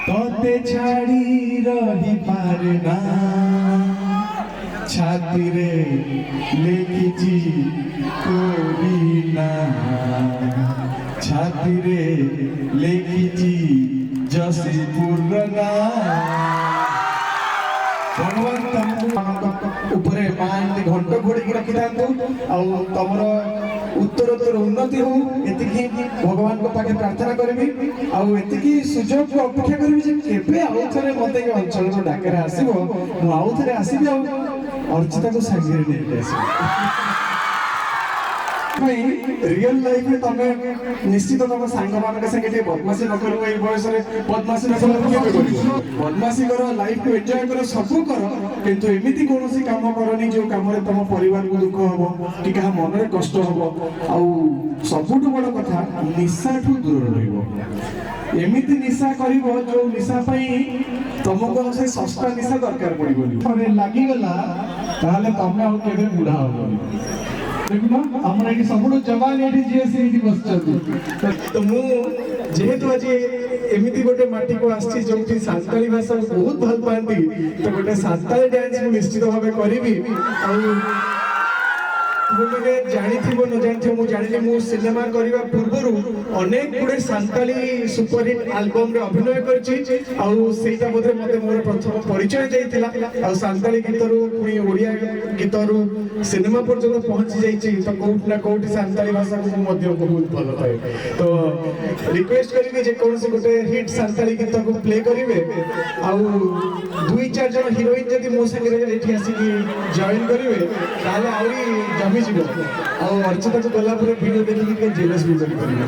तोते छाड़ी रही पारना छाती रे लेखिची तोरी ना छाती रे लेखिची जसी पूर्णना भगवान तुमको ऊपरे पांच घंटा घोड़ी रखी था तमर उत्तरोत्तर उन्नति हो एतिकी भगवान को पाखे प्रार्थना करबी आउ एतिकी सुजोग को अपेक्षा करबी जे केबे आउ थरे मते के अंचल रो डाकरे आसीबो मु आउ थरे आसीबी आउ अर्चिता को संगे रे नै आसीबी रियल लाइफ में तमे निश्चित तम सांग मान संगे टे बदमाशी न करू ए बयस रे बदमाशी न करू बदमाशी करो लाइफ को एंजॉय करो सब करो किंतु एमिति कोनोसी काम करनी जो काम रे तम परिवार को दुख हबो कि कहा मन रे कष्ट हबो आउ सबुठ बड़ कथा निशा ठू दूर रहिबो एमिति निशा करिवो जो निशा पई तुमको से सस्ता निशा दरकार पड़िबोनी थरे लागि गला ताले तमे आ केबे बुढा होबो देखुना हमरा एटी सबुठ जवान एटी जीएससी एटी बसचती तो मु जेहेतु आज एमिति गोटे माटी को आछि जोंठी सांताली भाषा बहुत भल पांती तो गोटे सांताली डांस मु निश्चित भाबे करिवि आ तुमने जानी थिबो न जानि थिबो मु जानिले मु सिनेमा करिवा पूर्वरु अनेक गुडे सांताली सुपरहिट एल्बम रे अभिनय करछि आ सेटा बोधे मते मोर प्रथम परिचय देइतिला आ सांताली गीतरु पुनी ओडिया गीतरु सिनेमा पर्यंत पहुंची जाइछि तो कोट ना कोट सांताली भाषा को मध्य बहुत भलो पाए तो रिक्वेस्ट करिवे जे कोन से गोटे हिट सांताली गीत को प्ले करिवे आ दुई चार जन हीरोइन जदी मो संगे एठी आसी कि जॉइन करिवे ताले आउरी जमी जीवो आ अर्चिता को गला पर वीडियो देखि के जेलस भी करिवे।